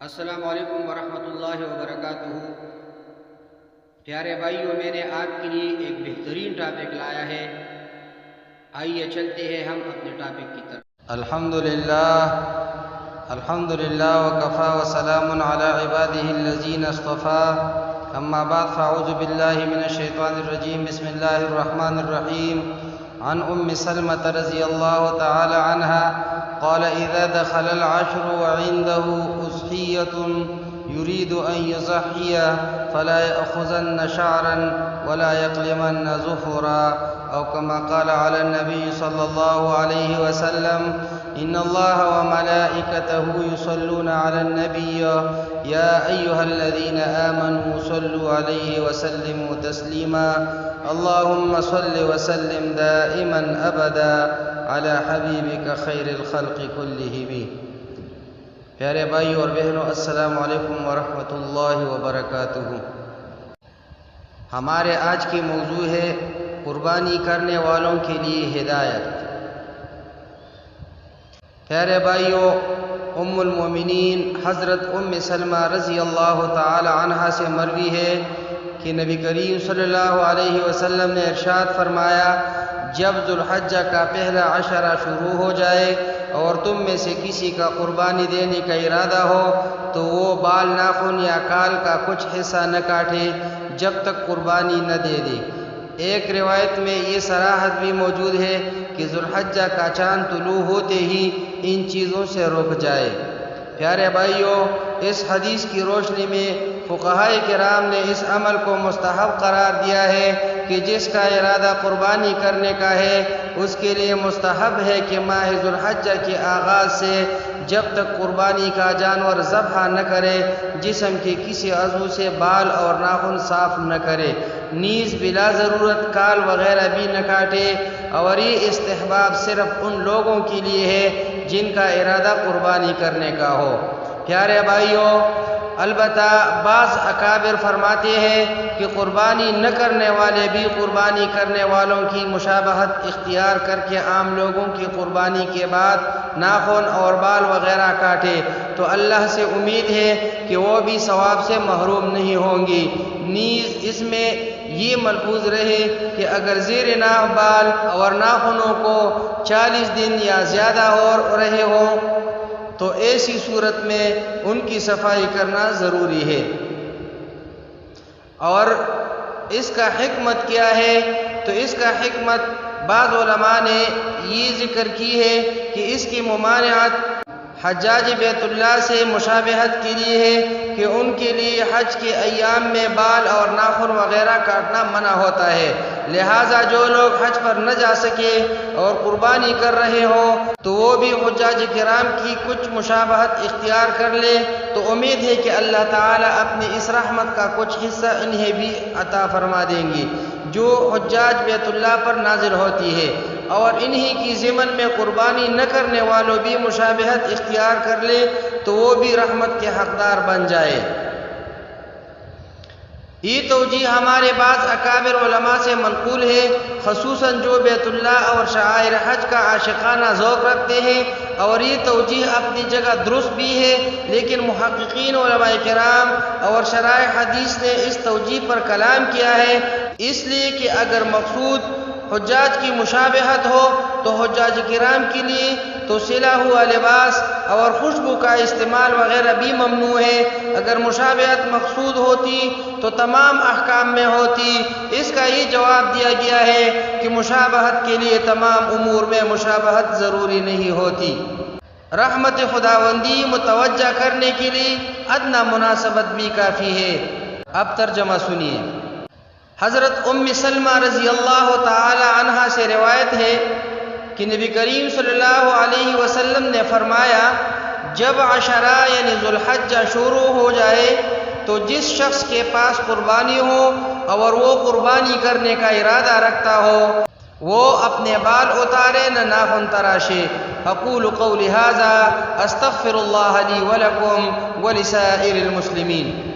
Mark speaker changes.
Speaker 1: السلام علیکم ورحمۃ اللہ وبرکاتہ۔ پیارے بھائیوں، میں نے آپ کے لیے ایک بہترین ٹاپک لایا ہے، آئیے چلتے ہیں ہم اپنے ٹاپک کی طرف۔ الحمدللہ وکفا وسلام علی عبادہ الذین اصطفى، اما بعد فاعوذ باللہ من الشیطان الرجیم، بسم اللہ الرحمن الرحیم۔ عن ام سلمة رضی اللہ تعالی عنہا قال اذا دخل العشر وعنده أضحية يريد أن يضحي فلا يأخذن شعرا ولا يقلمن ظفرا، أو كما قال على النبي صلى الله عليه وسلم إن الله وملائكته يصلون على النبي يا أيها الذين آمنوا صلوا عليه وسلموا تسليما، اللهم صل وسلم دائما أبدا على حبيبك خير الخلق كلهم۔ پیارے بھائیو اور بہنوں، السلام علیکم ورحمۃ اللہ وبرکاتہ۔ ہمارے آج کی موضوع ہے قربانی کرنے والوں کے لیے ہدایت۔ پیارے بھائیو، ام المومنین حضرت ام سلمہ رضی اللہ تعالی عنہا سے مروی ہے کہ نبی کریم صلی اللہ علیہ وسلم نے ارشاد فرمایا، جب ذو الحجہ کا پہلا عشرہ شروع ہو جائے اور تم میں سے کسی کا قربانی دینے کا ارادہ ہو تو وہ بال، ناخن یا کال کا کچھ حصہ نہ کاٹے جب تک قربانی نہ دے دے۔ ایک روایت میں یہ صراحت بھی موجود ہے کہ ذو الحجہ کا چاند طلوع ہوتے ہی ان چیزوں سے رک جائے۔ پیارے بھائیو، اس حدیث کی روشنی میں فقہائے کرام نے اس عمل کو مستحب قرار دیا ہے کہ جس کا ارادہ قربانی کرنے کا ہے اس کے لیے مستحب ہے کہ ماہ ذو الحجہ کے آغاز سے جب تک قربانی کا جانور ذبح نہ کرے جسم کے کسی عضو سے بال اور ناخن صاف نہ کرے، نیز بلا ضرورت کال وغیرہ بھی نہ کاٹے، اور یہ استحباب صرف ان لوگوں کے لیے ہے جن کا ارادہ قربانی کرنے کا ہو۔ پیارے بھائیو، البتہ بعض اکابر فرماتے ہیں کہ قربانی نہ کرنے والے بھی قربانی کرنے والوں کی مشابہت اختیار کر کے عام لوگوں کی قربانی کے بعد ناخن اور بال وغیرہ کاٹے تو اللہ سے امید ہے کہ وہ بھی ثواب سے محروم نہیں ہوں گی۔ نیز اس میں یہ ملحوظ رہے کہ اگر زیر ناف بال اور ناخنوں کو 40 دن یا زیادہ ہو رہے ہوں تو ایسی صورت میں ان کی صفائی کرنا ضروری ہے۔ اور اس کا حکمت کیا ہے؟ تو اس کا حکمت بعض علماء نے یہ ذکر کی ہے کہ اس کی ممانعت حجاج بیت اللہ سے مشابہت کے لیے ہے کہ ان کے لیے حج کے ایام میں بال اور ناخن وغیرہ کاٹنا منع ہوتا ہے، لہٰذا جو لوگ حج پر نہ جا سکے اور قربانی کر رہے ہوں تو وہ بھی حجاج کرام کی کچھ مشابہت اختیار کر لے تو امید ہے کہ اللہ تعالیٰ اپنی اس رحمت کا کچھ حصہ انہیں بھی عطا فرما دیں گے جو حجاج بیت اللہ پر نازل ہوتی ہے، اور انہی کی ضمن میں قربانی نہ کرنے والوں بھی مشابہت اختیار کر لے تو وہ بھی رحمت کے حقدار بن جائے۔ یہ توجیہ ہمارے بعض اکابر علماء سے منقول ہے، خصوصاً جو بیت اللہ اور شعائر حج کا عاشقانہ ذوق رکھتے ہیں، اور یہ توجیہ اپنی جگہ درست بھی ہے، لیکن محققین علماء کرام اور شرائع حدیث نے اس توجیہ پر کلام کیا ہے، اس لیے کہ اگر مقصود حجاج کی مشابہت ہو تو حجاج کرام کے لیے تو سلا ہوا لباس اور خوشبو کا استعمال وغیرہ بھی ممنوع ہے، اگر مشابہت مقصود ہوتی تو تمام احکام میں ہوتی۔ اس کا یہ جواب دیا گیا ہے کہ مشابہت کے لیے تمام امور میں مشابہت ضروری نہیں ہوتی، رحمت خداوندی متوجہ کرنے کے لیے ادنی مناسبت بھی کافی ہے۔ اب ترجمہ سنیے۔ حضرت ام سلمہ رضی اللہ تعالی عنہا سے روایت ہے کہ نبی کریم صلی اللہ علیہ وسلم نے فرمایا، جب عشرہ یعنی ذو الحجہ شروع ہو جائے تو جس شخص کے پاس قربانی ہو اور وہ قربانی کرنے کا ارادہ رکھتا ہو وہ اپنے بال اتارے نہ ناخن تراشے۔ اقول قولی ھذا استغفر اللہ لی ولکم ولسائر المسلمین۔